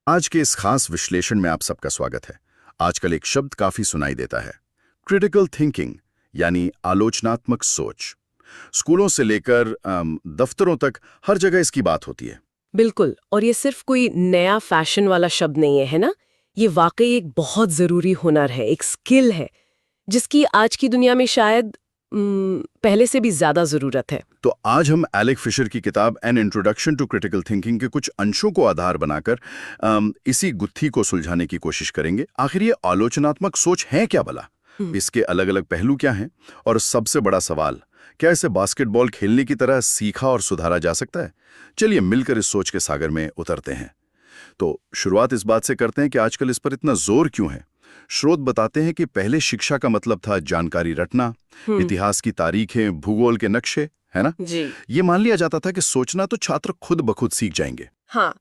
आज के इस खास विश्लेषण में आप सबका स्वागत है। आजकल एक शब्द काफी सुनाई देता है, क्रिटिकल थिंकिंग, यानी आलोचनात्मक सोच। स्कूलों से लेकर दफ्तरों तक हर जगह इसकी बात होती है। बिल्कुल, और ये सिर्फ कोई नया फैशन वाला शब्द नहीं है ना। ये वाकई एक बहुत जरूरी हुनर है, एक स्किल है, जिसकी आज की दुनिया में शायद पहले से भी ज्यादा जरूरत है। तो आज हम एलेक फिशर की किताब an introduction to critical thinking के कुछ अंशों को आधार बनाकर इसी गुत्थी को सुलझाने की कोशिश करेंगे। आखिर ये आलोचनात्मक सोच है क्या भला, इसके अलग अलग पहलू क्या हैं, और सबसे बड़ा सवाल, क्या इसे बास्केटबॉल खेलने की तरह सीखा और सुधारा जा सकता है? चलिए मिलकर इस सोच के सागर में उतरते हैं। तो शुरुआत इस बात से करते हैं कि आजकल इस पर इतना जोर क्यों है। स्रोत बताते हैं कि पहले शिक्षा का मतलब था जानकारी रटना, इतिहास की तारीखें, भूगोल के नक्शे, है ना जी। ये मान लिया जाता था कि सोचना तो छात्र खुद ब खुद सीख जाएंगे। हाँ,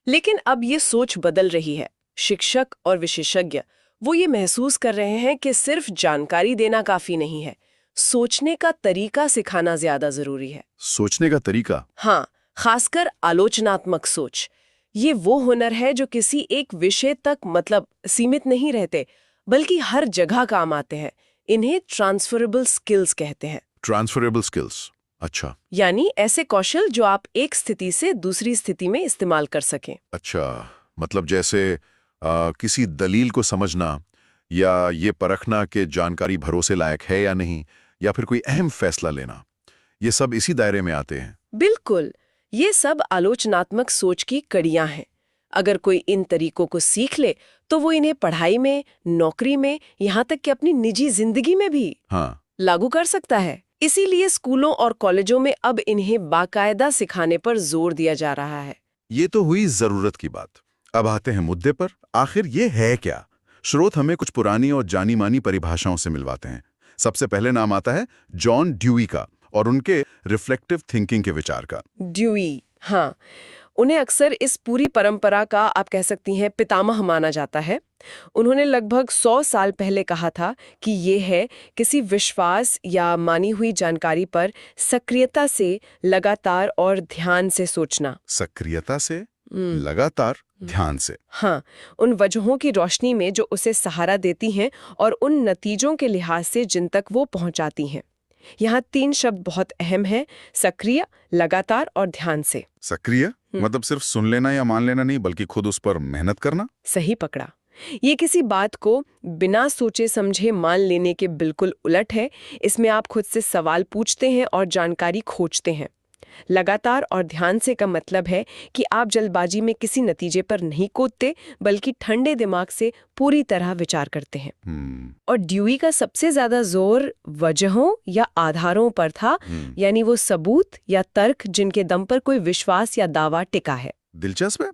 लेकिन अब ये सोच बदल रही है। शिक्षक और विशेषज्ञ वो ये महसूस कर रहे हैं कि सिर्फ जानकारी देना काफी नहीं है, सोचने का तरीका सिखाना ज्यादा जरूरी है। सोचने का तरीका? हाँ, खासकर आलोचनात्मक सोच। ये वो हुनर है जो किसी एक विषय तक मतलब सीमित नहीं रहते, बल्कि हर जगह काम आते हैं। इन्हें ट्रांसफरेबल स्किल्स कहते हैं। ट्रांसफरेबल स्किल्स, अच्छा। यानी ऐसे कौशल जो आप एक स्थिति से दूसरी स्थिति में इस्तेमाल कर सकें। अच्छा, मतलब जैसे किसी दलील को समझना, या ये परखना कि जानकारी भरोसे लायक है या नहीं, या फिर कोई अहम फैसला लेना, ये सब इसी दायरे में आते हैं। बिल्कुल, ये सब आलोचनात्मक सोच की कड़ियां हैं। अगर कोई इन तरीकों को सीख ले तो वो इन्हें पढ़ाई में, नौकरी में, यहाँ तक कि अपनी निजी जिंदगी में भी लागू कर सकता है। इसीलिए स्कूलों और कॉलेजों में अब इन्हें बाकायदा सिखाने पर जोर दिया जा रहा है। ये तो हुई जरूरत की बात। अब आते हैं मुद्दे पर, आखिर ये है क्या? स्रोत हमें कुछ पुरानी और जानी मानी परिभाषाओं से मिलवाते हैं। सबसे पहले नाम आता है जॉन ड्यूई का और उनके रिफ्लेक्टिव थिंकिंग के विचार का। ड्यूई, हाँ, उन्हें अक्सर इस पूरी परंपरा का आप कह सकती हैं पितामह माना जाता है। उन्होंने लगभग 100 साल पहले कहा था कि ये है किसी विश्वास या मानी हुई जानकारी पर सक्रियता से, लगातार और ध्यान से सोचना। सक्रियता से, लगातार, ध्यान से। हाँ, उन वजहों की रोशनी में जो उसे सहारा देती हैं और उन नतीजों के लिहाज से जिन तक वो पहुंचाती हैं। यहाँ 3 शब्द बहुत अहम हैं: सक्रिय, लगातार और ध्यान से। सक्रिय मतलब सिर्फ सुन लेना या मान लेना नहीं, बल्कि खुद उस पर मेहनत करना। सही पकड़ा। ये किसी बात को बिना सोचे समझे मान लेने के बिल्कुल उलट है। इसमें आप खुद से सवाल पूछते हैं और जानकारी खोजते हैं। लगातार और ध्यान से का मतलब है कि आप जल्दबाजी में किसी नतीजे पर नहीं कूदते, बल्कि ठंडे दिमाग से पूरी तरह विचार करते हैं। और ड्यूई का सबसे ज्यादा जोर वजहों या आधारों पर था, यानी वो सबूत या तर्क जिनके दम पर कोई विश्वास या दावा टिका है। दिलचस्प है।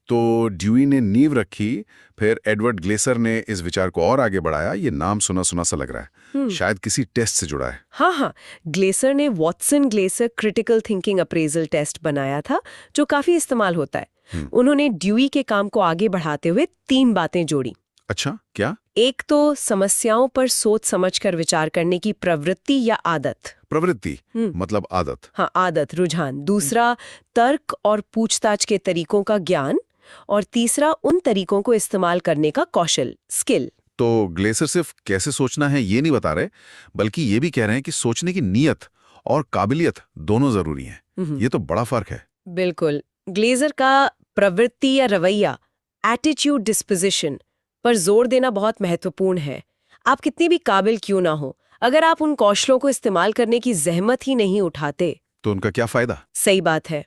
तो ड्यूई ने नींव रखी, फिर एडवर्ड ग्लेसर ने इस विचार को और आगे बढ़ाया। ये नाम सुना सुना सा लग रहा है, शायद किसी टेस्ट से जुड़ा है। हाँ, ग्लेसर ने Watson Glaser critical thinking appraisal test बनाया था, जो काफी इस्तेमाल होता है। उन्होंने ड्यूई के काम को आगे बढ़ाते हुए 3 बातें जोड़ी। अच्छा, क्या? एक तो समस्याओं पर सोच समझकर विचार करने की प्रवृत्ति या आदत। प्रवृत्ति मतलब आदत? हाँ, आदत, रुझान। दूसरा, तर्क और पूछताछ के तरीकों का ज्ञान। और तीसरा, उन तरीकों को इस्तेमाल करने का कौशल, स्किल। तो ग्लेसर सिर्फ कैसे सोचना है ये नहीं बता रहे, बल्कि ये भी कह रहे हैं कि सोचने की नीयत और काबिलियत दोनों जरूरी हैं। ये तो बड़ा फर्क है। बिल्कुल। ग्लेसर का प्रवृत्ति या रवैया, एटीट्यूड, डिस्पोजिशन पर जोर देना बहुत महत्वपूर्ण है। आप कितनी भी काबिल क्यों ना हो, अगर आप उन कौशलों को इस्तेमाल करने की जहमत ही नहीं उठाते तो उनका क्या फायदा? सही बात है।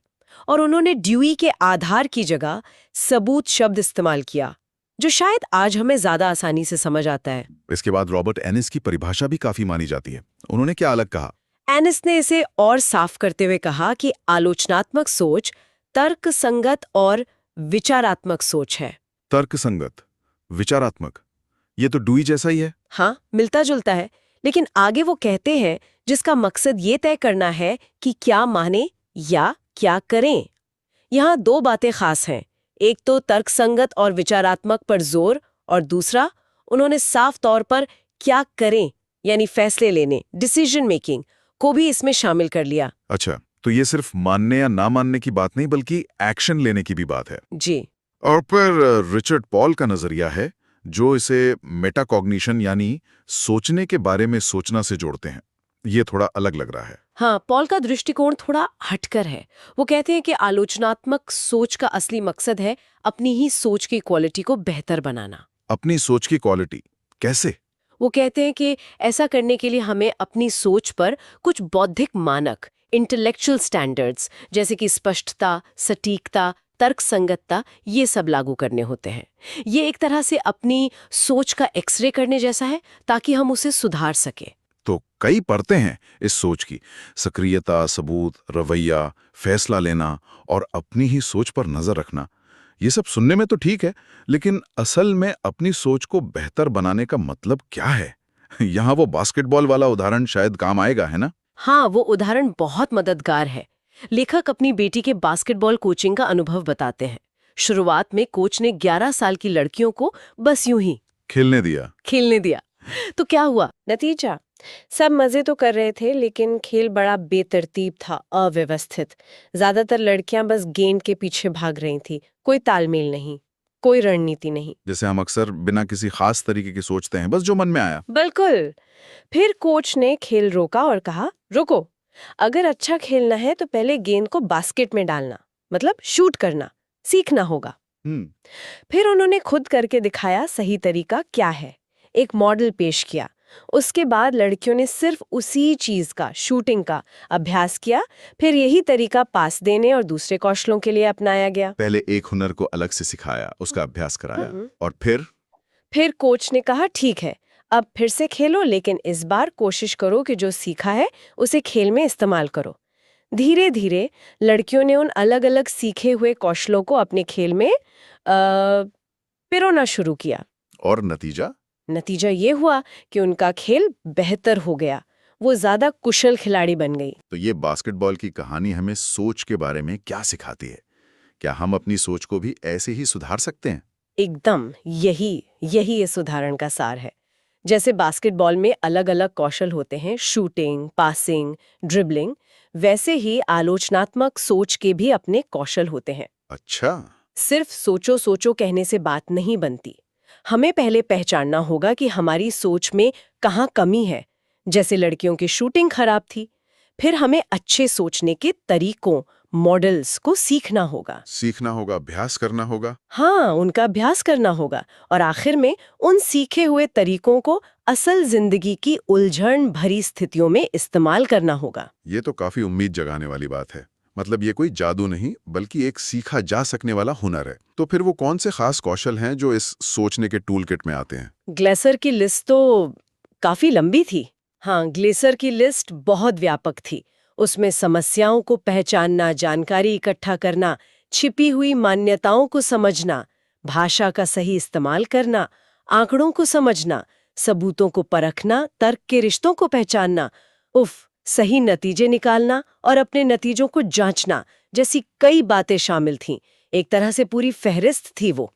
और उन्होंने ड्यूई के आधार की जगह सबूत शब्द इस्तेमाल किया, जो शायद आज हमें ज्यादा आसानी से समझ आता है। इसके बाद रॉबर्ट एनिस की परिभाषा भी काफी मानी जाती है। उन्होंने क्या अलग कहा? एनिस ने इसे और साफ करते हुए कहा कि आलोचनात्मक सोच तर्क संगत और विचारात्मक सोच है। तर्क संगत, विचारात्मक, ये तो ड्यूई जैसा ही है। हाँ, मिलता जुलता है, लेकिन आगे वो कहते हैं जिसका मकसद ये तय करना है कि क्या माने या क्या करें। यहाँ 2 बातें खास हैं। एक तो तर्क संगत और विचारात्मक पर जोर, और दूसरा, उन्होंने साफ तौर पर क्या करें यानी फैसले लेने, डिसीजन मेकिंग को भी इसमें शामिल कर लिया। अच्छा, तो ये सिर्फ मानने या ना मानने की बात नहीं, बल्कि एक्शन लेने की भी बात है। जी। और फिर रिचर्ड पॉल का नजरिया है जो इसे मेटाकॉग्निशन यानी सोचने के बारे में सोचना से जोड़ते हैं। ये थोड़ा अलग लग रहा है। हाँ, पॉल का दृष्टिकोण थोड़ा हटकर है। वो कहते हैं कि आलोचनात्मक सोच का असली मकसद है अपनी ही सोच की क्वालिटी को बेहतर बनाना। अपनी सोच की क्वालिटी कैसे? वो कहते हैं कि ऐसा करने के लिए हमें अपनी सोच पर कुछ बौद्धिक मानक, इंटेलेक्चुअल स्टैंडर्ड्स, जैसे कि स्पष्टता, सटीकता, तर्कसंगतता, ये सब लागू करने होते हैं। ये एक तरह से अपनी सोच का एक्सरे करने जैसा है ताकि हम उसे सुधार सके। तो कई परतें हैं इस सोच की। सक्रियता, सबूत, रवैया, फैसला लेना और अपनी ही सोच पर नजर रखना। ये सब सुनने में तो ठीक है, लेकिन असल में अपनी सोच को बेहतर बनाने का मतलब क्या है? यहाँ वो बास्केटबॉल वाला उदाहरण शायद काम आएगा, है ना? हाँ, वो उदाहरण बहुत मददगार है। लेखक अपनी बेटी के बास्केटबॉल कोचिंग का अनुभव बताते हैं। शुरुआत में कोच ने 11 साल की लड़कियों को बस यूं ही खेलने दिया। तो क्या हुआ? नतीजा, सब मजे तो कर रहे थे लेकिन खेल बड़ा बेतरतीब था, अव्यवस्थित। ज्यादातर लड़कियां बस गेंद के पीछे भाग रही थी। कोई तालमेल नहीं, कोई रणनीति नहीं। जैसे हम अक्सर बिना किसी खास तरीके की सोचते हैं, बस जो मन में आया। बिल्कुल। फिर कोच ने खेल रोका और कहा, रुको, अगर अच्छा खेलना है तो पहले गेंद को बास्केट में डालना, मतलब शूट करना सीखना होगा। फिर उन्होंने खुद करके दिखाया सही तरीका क्या है, एक मॉडल पेश किया। उसके बाद लड़कियों ने सिर्फ उसी चीज का, शूटिंग का अभ्यास किया। फिर यही तरीका पास देने और दूसरे कौशलों के लिए अपनाया गया। पहले एक हुनर को अलग से सिखाया, उसका अभ्यास कराया, और फिर कोच ने कहा, ठीक है, अब फिर से खेलो, लेकिन इस बार कोशिश करो कि जो सीखा है उसे खेल में इस्तेमाल करो। धीरे धीरे लड़कियों ने उन अलग अलग सीखे हुए कौशलों को अपने खेल में पिरोना शुरू किया। और नतीजा ये हुआ कि उनका खेल बेहतर हो गया। वो ज्यादा कुशल खिलाड़ी बन गई। तो ये बास्केटबॉल की कहानी हमें सोच के बारे में क्या सिखाती है? क्या हम अपनी सोच को भी ऐसे ही सुधार सकते हैं? एकदम, यही इस उदाहरण का सार है। जैसे बास्केटबॉल में अलग अलग कौशल होते हैं, शूटिंग, पासिंग, ड्रिबलिंग, वैसे ही आलोचनात्मक सोच के भी अपने कौशल होते हैं। अच्छा। सिर्फ सोचो सोचो कहने से बात नहीं बनती। हमें पहले पहचानना होगा कि हमारी सोच में कहाँ कमी है। जैसे लड़कियों की शूटिंग खराब थी। फिर हमें अच्छे सोचने के तरीकों, मॉडल्स को सीखना होगा, अभ्यास करना होगा। हाँ, उनका अभ्यास करना होगा। और आखिर में उन सीखे हुए तरीकों को असल जिंदगी की उलझन भरी स्थितियों में इस्तेमाल करना होगा। ये तो काफी उम्मीद जगाने वाली बात है। मतलब ये कोई जादू नहीं, बल्कि एक सीखा जा सकने वाला हुनर है। तो फिर वो कौन से खास कौशल हैं जो इस सोचने के टूल किट में आते हैं? ग्लेसर की लिस्ट तो काफी लंबी थी। हाँ, ग्लेसर की लिस्ट बहुत व्यापक थी। उसमें समस्याओं को पहचानना, जानकारी इकट्ठा करना, छिपी हुई मान्यताओं को समझना, भाषा का सही इस्तेमाल करना, आंकड़ों को समझना, सबूतों को परखना, तर्क के रिश्तों को पहचानना, सही नतीजे निकालना और अपने नतीजों को जांचना जैसी कई बातें शामिल थीं। एक तरह से पूरी फहरिस्त थी वो।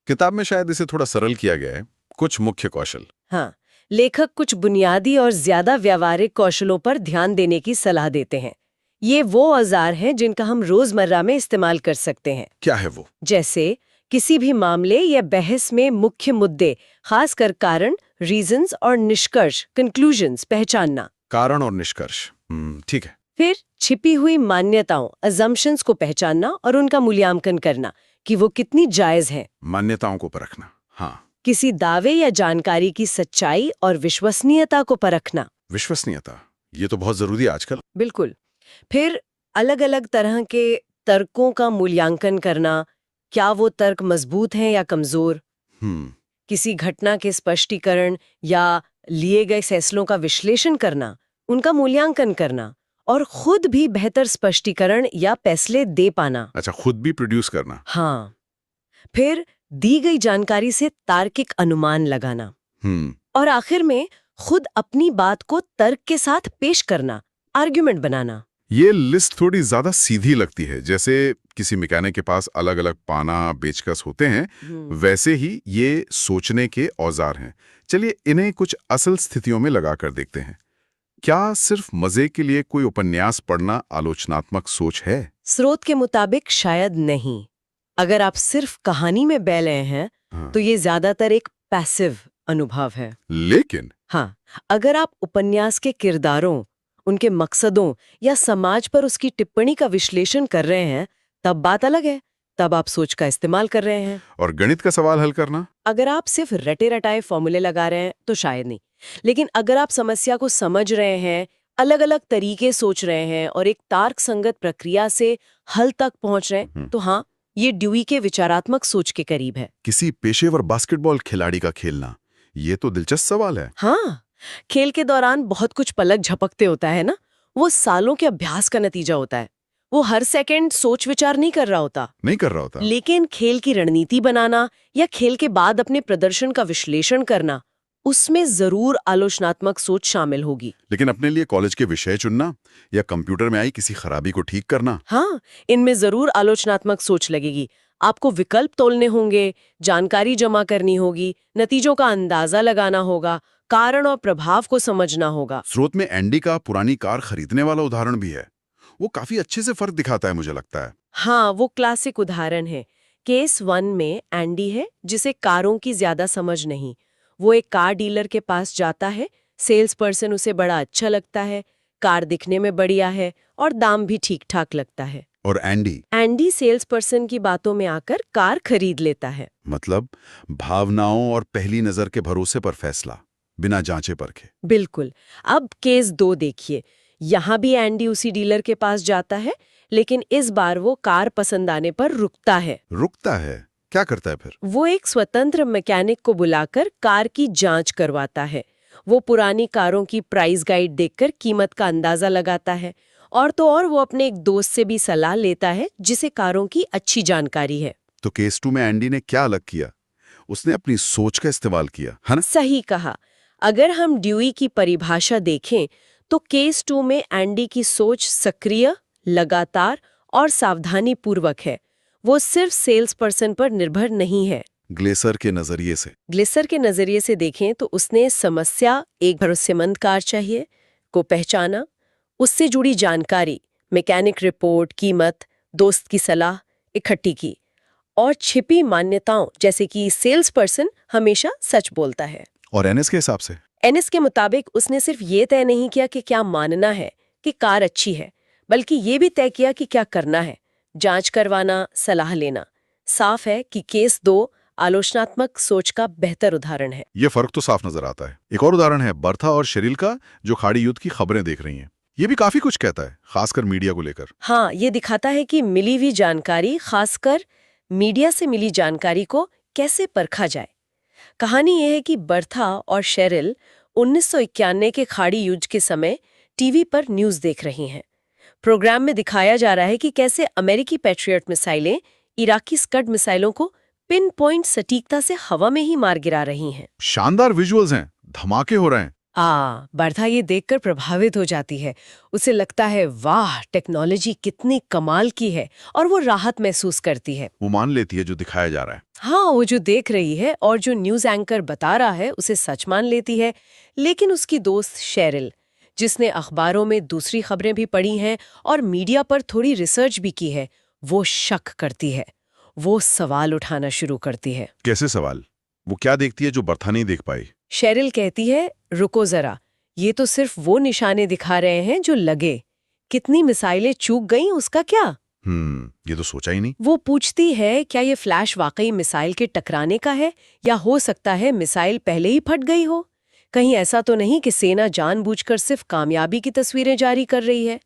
किताब में शायद इसे थोड़ा सरल किया गया है। कुछ मुख्य कौशल। हाँ, लेखक कुछ बुनियादी और ज्यादा व्यावहारिक कौशलों पर ध्यान देने की सलाह देते हैं। ये वो औजार हैं जिनका हम रोजमर्रा में इस्तेमाल कर सकते हैं। क्या है वो? जैसे किसी भी मामले या बहस में मुख्य मुद्दे, खासकर कारण, रीजंस और निष्कर्ष, कंक्लूजन्स पहचानना। कारण और निष्कर्ष, ठीक है। फिर छिपी हुई मान्यताओं, अजम्पशंस को पहचानना और उनका मूल्यांकन करना कि वो कितनी जायज है। मान्यताओं को परखना, हाँ। किसी दावे या जानकारी की सच्चाई और विश्वसनीयता को परखना। विश्वसनीयता, ये तो बहुत जरूरी है आजकल। बिल्कुल। फिर अलग अलग तरह के तर्कों का मूल्यांकन करना, क्या वो तर्क मजबूत हैं या कमजोर। किसी घटना के स्पष्टीकरण या लिए गए फैसलों का विश्लेषण करना, उनका मूल्यांकन करना और खुद भी बेहतर स्पष्टीकरण या फैसले दे पाना। अच्छा, खुद भी प्रोड्यूस करना। हाँ। फिर दी गई जानकारी से तार्किक अनुमान लगाना। और आखिर में खुद अपनी बात को तर्क के साथ पेश करना, आर्ग्यूमेंट बनाना। ये लिस्ट थोड़ी ज्यादा सीधी लगती है। जैसे किसी मैकेनिक के पास अलग अलग पाना, पेचकस होते हैं, वैसे ही ये सोचने के औजार हैं। चलिए इन्हें कुछ असल स्थितियों में लगाकर देखते हैं। क्या सिर्फ मजे के लिए कोई उपन्यास पढ़ना आलोचनात्मक सोच है? स्रोत के मुताबिक शायद नहीं। अगर आप सिर्फ कहानी में बह रहे हैं हाँ। तो ये ज्यादातर एक पैसिव अनुभव है। लेकिन हाँ, अगर आप उपन्यास के किरदारों, उनके मकसदों या समाज पर उसकी टिप्पणी का विश्लेषण कर रहे हैं, तब बात अलग है। तब आप सोच का इस्तेमाल कर रहे हैं। और गणित का सवाल हल करना? अगर आप सिर्फ रटे रटाए फॉर्मूले लगा रहे हैं तो शायद नहीं, लेकिन अगर आप समस्या को समझ रहे हैं, अलग अलग तरीके सोच रहे हैं और एक तर्क संगत प्रक्रिया से हल तक पहुंच रहे हैं, तो हाँ, ये ड्यूई के विचारात्मक सोच के करीब है। किसी पेशेवर बास्केटबॉल खिलाड़ी का खेलना, ये तो दिलचस्प सवाल है। हाँ, खेल के दौरान बहुत कुछ पलक झपकते होता है ना, वो सालों के अभ्यास का नतीजा होता है। वो हर सेकंड सोच विचार नहीं कर रहा होता। लेकिन खेल की रणनीति बनाना या खेल के बाद अपने प्रदर्शन का विश्लेषण करना, उसमें जरूर आलोचनात्मक सोच शामिल होगी। लेकिन अपने लिए कॉलेज के विषय चुनना या कंप्यूटर में आई किसी खराबी को ठीक करना, हाँ, इनमें जरूर आलोचनात्मक सोच लगेगी। आपको विकल्प तोलने होंगे, जानकारी जमा करनी होगी, नतीजों का अंदाजा लगाना होगा, कारण और प्रभाव को समझना होगा। स्रोत में एंडी का पुरानी कार खरीदने वाला उदाहरण भी है। वो काफी अच्छे से फर्क दिखाता है, मुझे लगता है। हाँ, वो क्लासिक उदाहरण है। केस 1 में एंडी है जिसे कारों की ज्यादा समझ नहीं। वो एक कार डीलर के पास जाता है, सेल्स पर्सन उसे बड़ा अच्छा लगता है, कार दिखने में बढ़िया है और दाम भी ठीक ठाक लगता है। और एंडी सेल्स पर्सन की बातों में आकर कार खरीद लेता है। मतलब भावनाओं और पहली नजर के भरोसे पर फैसला, बिना जांचे परखे। बिल्कुल। अब केस 2 देखिए। यहाँ भी एंडी उसी डीलर के पास जाता है, लेकिन इस बार वो कार पसंद आने पर रुकता है। क्या करता है फिर? वो एक स्वतंत्र मैकेनिक को बुलाकर कार की जांच करवाता है। वो पुरानी कारों की प्राइस गाइड देखकर कीमत का अंदाजा लगाता है, और तो और वो अपने एक दोस्त से भी सलाह लेता है जिसे कारों की अच्छी जानकारी है। तो केस 2 में एंडी ने क्या अलग किया? उसने अपनी सोच का इस्तेमाल किया, है ना? सही कहा। अगर हम ड्यूई की परिभाषा देखें तो केस 2 में एंडी की सोच सक्रिय, लगातार और सावधानी पूर्वक है। वो सिर्फ सेल्स पर्सन पर निर्भर नहीं है। ग्लेसर के नजरिए से देखें तो उसने समस्या, एक भरोसेमंद कार चाहिए, को पहचाना, उससे जुड़ी जानकारी, मैकेनिक रिपोर्ट, कीमत, दोस्त की सलाह इकट्ठी की, और छिपी मान्यताओं जैसे कि सेल्स पर्सन हमेशा सच बोलता है। और एनएस के हिसाब से? एनएस के मुताबिक उसने सिर्फ ये तय नहीं किया कि क्या मानना है कि कार अच्छी है, बल्कि ये भी तय किया कि क्या करना है, जांच करवाना, सलाह लेना। साफ है कि केस 2 आलोचनात्मक सोच का बेहतर उदाहरण है। ये फर्क तो साफ नजर आता है। एक और उदाहरण है बर्था और शेरिल का, जो खाड़ी युद्ध की खबरें देख रही हैं। ये भी काफी कुछ कहता है, खासकर मीडिया को लेकर। हाँ, ये दिखाता है कि मिली हुई जानकारी, खासकर मीडिया से मिली जानकारी को कैसे परखा जाए। कहानी यह है कि बर्था और शेरिल 1991 के खाड़ी युद्ध के समय टीवी पर न्यूज़ देख रही हैं। प्रोग्राम में दिखाया जा रहा है कि कैसे अमेरिकी पैट्रियट मिसाइलें इराकी स्कड मिसाइलों को पिन पॉइंट सटीकता से हवा में ही मार गिरा रही हैं। शानदार विजुअल्स हैं, धमाके हो रहे हैं। बर्था ये देखकर प्रभावित हो जाती है। उसे लगता है वाह, टेक्नोलॉजी कितनी कमाल की है, और वो राहत महसूस करती है। वो मान लेती है जो दिखाया जा रहा है। हाँ, वो जो देख रही है और जो न्यूज़ एंकर बता रहा है उसे सच मान लेती है। लेकिन उसकी दोस्त शेरिल, जिसने अखबारों में दूसरी खबरें भी पढ़ी हैं और मीडिया पर थोड़ी रिसर्च भी की है, वो शक करती है। वो सवाल उठाना शुरू करती है। कैसे सवाल? वो क्या देखती है जो बर्था नहीं देख पाई? शेरिल कहती है, रुको जरा, ये तो सिर्फ वो निशाने दिखा रहे हैं जो लगे। कितनी मिसाइलें चूक गईं उसका क्या? ये तो सोचा ही नहीं। वो पूछती है, क्या ये फ्लैश वाकई मिसाइल के टकराने का है, या हो सकता है मिसाइल पहले ही फट गई हो? कहीं ऐसा तो नहीं कि सेना जानबूझकर सिर्फ कामयाबी की तस्वीरें जारी कर रही है?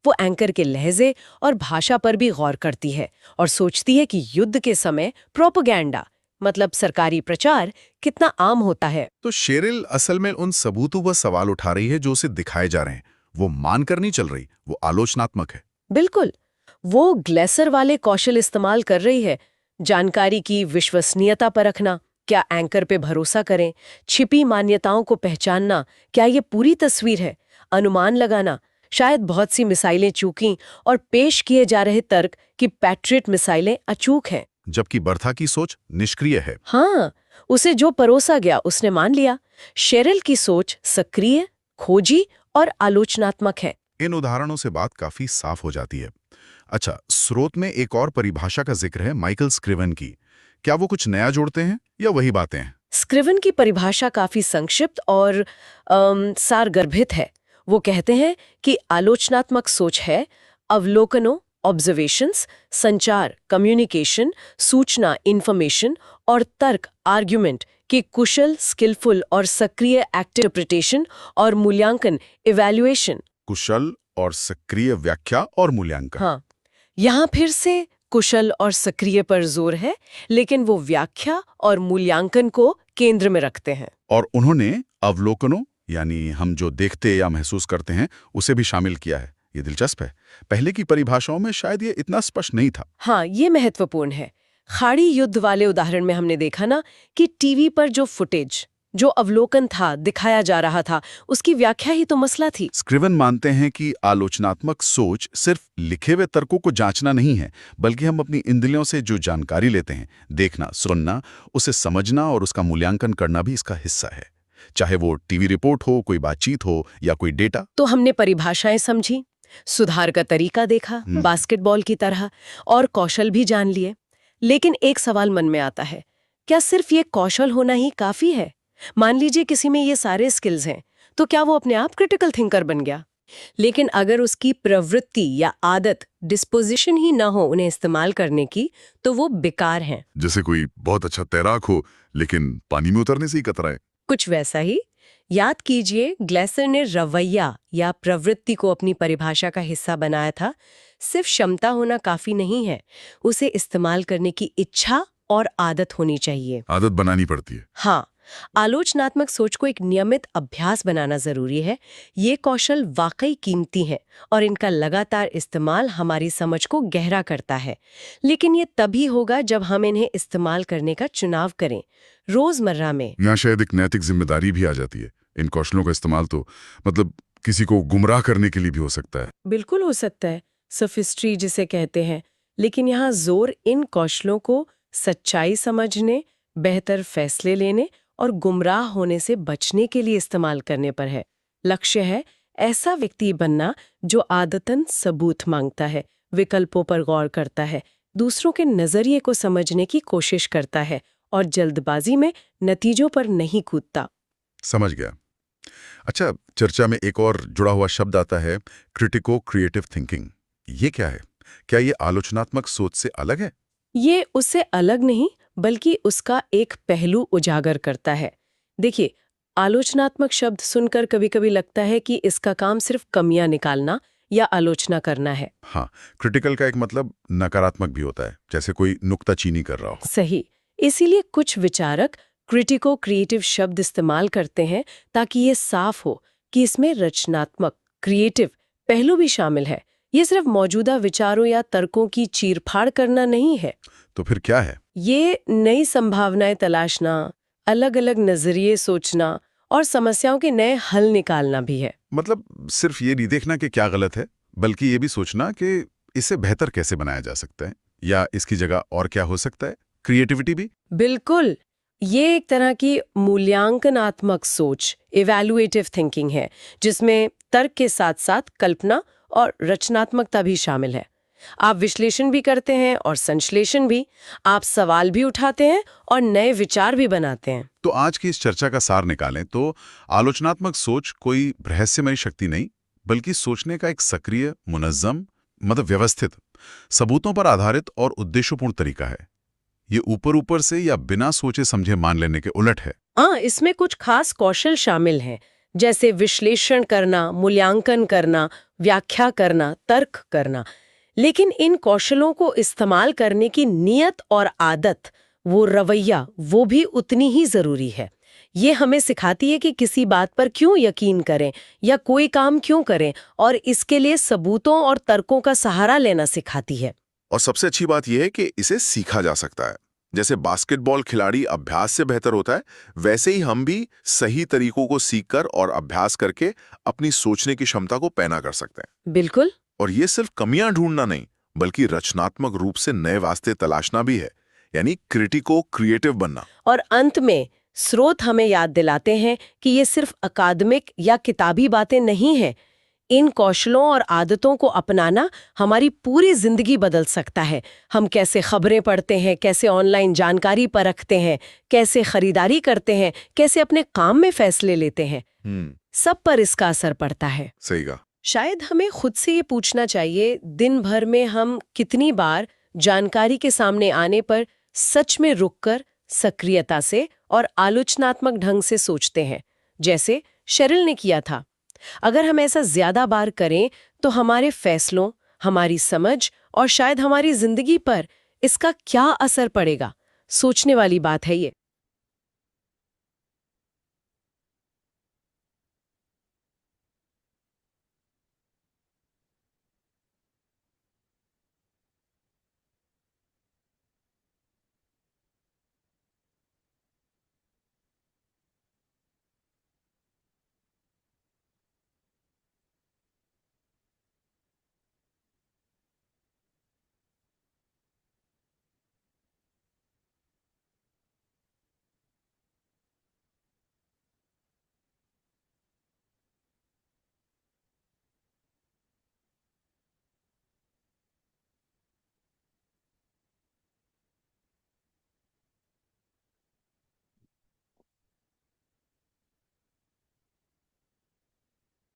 वो एंकर के लहजे और भाषा पर भी गौर करती है और सोचती है कि युद्ध के समय प्रोपेगेंडा, मतलब सरकारी प्रचार, कितना आम होता है। तो शेरिल असल में उन सबूतों पर सवाल उठा रही है जो उसे दिखाए जा रहे हैं। वो मानकर नहीं चल रही, वो आलोचनात्मक है। बिल्कुल, वो ग्लेसर वाले कौशल इस्तेमाल कर रही है। जानकारी की विश्वसनीयता परखना, क्या एंकर पे भरोसा करें, छिपी मान्यताओं को पहचानना, क्या ये पूरी तस्वीर है, अनुमान लगाना, शायद बहुत सी मिसाइलें चूकीं, और पेश किए जा रहे तर्क कि पैट्रियट मिसाइलें अचूक हैं। जबकि बर्था की सोच निष्क्रिय है। हाँ, उसे जो परोसा गया उसने मान लिया। शेरिल की सोच सक्रिय, खोजी और आलोचनात्मक है। इन उदाहरणों से बात काफी साफ हो जाती है। अच्छा, स्रोत में एक और परिभाषा का जिक्र है, माइकल स्क्रिवन की। क्या वो कुछ नया जोड़ते हैं या वही बातें हैं? स्क्रिवन की परिभाषा काफी संक्षिप्त और सारगर्भित है। वो कहते हैं कि आलोचनात्मक सोच है अवलोकनों, ऑब्जर्वेशंस, संचार, कम्युनिकेशन, सूचना, इंफॉर्मेशन और तर्क, आर्ग्यूमेंट के कुशल, स्किलफुल और सक्रिय इंटरप्रिटेशन और मूल्यांकन, इवैल्यूएशन। कुशल और सक्रिय व्याख्या और मूल्यांकन। हाँ, यहाँ फिर से कुशल और सक्रिय पर जोर है, लेकिन वो व्याख्या और मूल्यांकन को केंद्र में रखते हैं। और उन्होंने अवलोकनों, यानी हम जो देखते या महसूस करते हैं, उसे भी शामिल किया है। ये दिलचस्प है। पहले की परिभाषाओं में शायद ये इतना स्पष्ट नहीं था। हाँ, ये महत्वपूर्ण है। खाड़ी युद्ध वाले उदाहरण में हमने देखा ना कि टीवी पर जो फुटेज, जो अवलोकन था, दिखाया जा रहा था, उसकी व्याख्या ही तो मसला थी। स्क्रिवन मानते हैं कि आलोचनात्मक सोच सिर्फ लिखे हुए तर्कों को जांचना नहीं है, बल्कि हम अपनी इंद्रियों से जो जानकारी लेते हैं, देखना, सुनना, उसे समझना और उसका मूल्यांकन करना भी इसका हिस्सा है। चाहे वो टीवी रिपोर्ट हो, कोई बातचीत हो या कोई डेटा। तो हमने परिभाषाएं समझी, सुधार का तरीका देखा, बास्केटबॉल की तरह, और कौशल भी जान लिए। लेकिन एक सवाल मन में आता है, क्या सिर्फ ये कौशल होना ही काफी है? मान लीजिए किसी में ये सारे स्किल्स हैं, तो क्या वो अपने आप क्रिटिकल थिंकर बन गया? लेकिन अगर उसकी प्रवृत्ति या आदत, डिस्पोजिशन ही ना हो उन्हें इस्तेमाल करने की, तो वो बेकार हैं। जैसे कोई बहुत अच्छा तैराक हो, लेकिन पानी में उतरने से ही कतराए। कुछ वैसा ही। याद कीजिए, ग्लेसर ने रवैया या प्रवृत्ति को अपनी परिभाषा का हिस्सा बनाया था। सिर्फ क्षमता होना काफी नहीं है, उसे इस्तेमाल करने की इच्छा और आदत होनी चाहिए। आदत बनानी पड़ती है। हाँ, आलोचनात्मक सोच को एक नियमित अभ्यास बनाना जरूरी है। ये कौशल वाकई कीमती हैं और इनका लगातार इस्तेमाल हमारी समझ को गहरा करता है। लेकिन ये तभी होगा जब हम इन्हें इस्तेमाल करने का चुनाव करें, रोजमर्रा में। यहाँ शायद एक नैतिक जिम्मेदारी भी आ जाती है। इन कौशलों का इस्तेमाल तो मतलब किसी को गुमराह करने के लिए भी हो सकता है। बिल्कुल हो सकता है, सोफिस्ट्री जिसे कहते हैं। लेकिन यहाँ जोर इन कौशलों को सच्चाई समझने, बेहतर फैसले लेने और गुमराह होने से बचने के लिए इस्तेमाल करने पर है। लक्ष्य है ऐसा व्यक्ति बनना जो आदतन सबूत मांगता है, विकल्पों पर गौर करता है, दूसरों के नजरिए को समझने की कोशिश करता है और जल्दबाजी में नतीजों पर नहीं कूदता। समझ गया। अच्छा, चर्चा में एक और जुड़ा हुआ शब्द आता है, क्रिटिको क्रिएटिव थिंकिंग। ये क्या है? क्या ये आलोचनात्मक सोच से अलग है? ये उससे अलग नहीं, बल्कि उसका एक पहलू उजागर करता है। देखिए, आलोचनात्मक शब्द सुनकर कभी-कभी लगता है कि इसका काम सिर्फ कमियां निकालना या आलोचना करना है। हाँ, क्रिटिकल का एक मतलब नकारात्मक भी होता है, जैसे कोई नुक्ताचीनी कर रहा हो। सही। इसीलिए कुछ विचारक क्रिटिको क्रिएटिव शब्द इस्तेमाल करते हैं ताकि ये साफ हो कि इसमें रचनात्मक, क्रिएटिव पहलू भी शामिल है। ये सिर्फ मौजूदा विचारों या तर्कों की चीरफाड़ करना नहीं है। तो फिर क्या है? ये नई संभावनाएं तलाशना, अलग-अलग नजरिए सोचना और समस्याओं के नए हल निकालना भी है। मतलब सिर्फ ये नहीं देखना कि क्या गलत है, बल्कि ये भी सोचना कि इसे बेहतर कैसे बनाया जा सकता है या इसकी जगह और क्या हो सकता है। क्रिएटिविटी भी। बिल्कुल, ये एक तरह की मूल्यांकनात्मक सोच, इवैल्यूएटिव थिंकिंग है, जिसमें तर्क के साथ साथ कल्पना और रचनात्मकता भी शामिल है। आप विश्लेषण भी करते हैं और संश्लेषण भी। आप सवाल भी उठाते हैं और नए विचार भी बनाते हैं। तो आज की इस चर्चा का सार निकालें तो आलोचनात्मक सोच कोई रहस्यमयी शक्ति नहीं, बल्कि सोचने का एक सक्रिय, मुनज्जम, मतलब व्यवस्थित, सबूतों पर आधारित और उद्देश्यपूर्ण तरीका है। ये ऊपर से या बिना सोचे समझे मान लेने के उलट है। हाँ, इसमें कुछ खास कौशल शामिल हैं, जैसे विश्लेषण करना, मूल्यांकन करना, व्याख्या करना, तर्क करना। लेकिन इन कौशलों को इस्तेमाल करने की नीयत और आदत, वो रवैया, वो भी उतनी ही जरूरी है। ये हमें सिखाती है कि किसी बात पर क्यों यकीन करें या कोई काम क्यों करें, और इसके लिए सबूतों और तर्कों का सहारा लेना सिखाती है। और सबसे अच्छी बात यह है कि इसे सीखा जा सकता है। जैसे बास्केटबॉल खिलाड़ी अभ्यास से बेहतर होता है, वैसे ही हम भी सही तरीकों को सीखकर और अभ्यास करके अपनी सोचने की क्षमता को पैना कर सकते हैं। बिल्कुल। और ये सिर्फ कमियां ढूंढना नहीं, बल्कि रचनात्मक रूप से नए वास्ते तलाशना भी है, यानी क्रिटिको क्रिएटिव बनना। और अंत में स्रोत हमें याद दिलाते हैं कि ये सिर्फ अकादमिक या किताबी बातें नहीं हैं। इन कौशलों और आदतों को अपनाना हमारी पूरी जिंदगी बदल सकता है। हम कैसे खबरें पढ़ते हैं, कैसे ऑनलाइन जानकारी परखते हैं, कैसे खरीदारी करते हैं, कैसे अपने काम में फैसले लेते हैं, सब पर इसका असर पड़ता है। सही कहा। शायद हमें खुद से ये पूछना चाहिए, दिन भर में हम कितनी बार जानकारी के सामने आने पर सच में रुककर सक्रियता से और आलोचनात्मक ढंग से सोचते हैं, जैसे शेरिल ने किया था। अगर हम ऐसा ज्यादा बार करें तो हमारे फैसलों, हमारी समझ और शायद हमारी जिंदगी पर इसका क्या असर पड़ेगा? सोचने वाली बात है ये।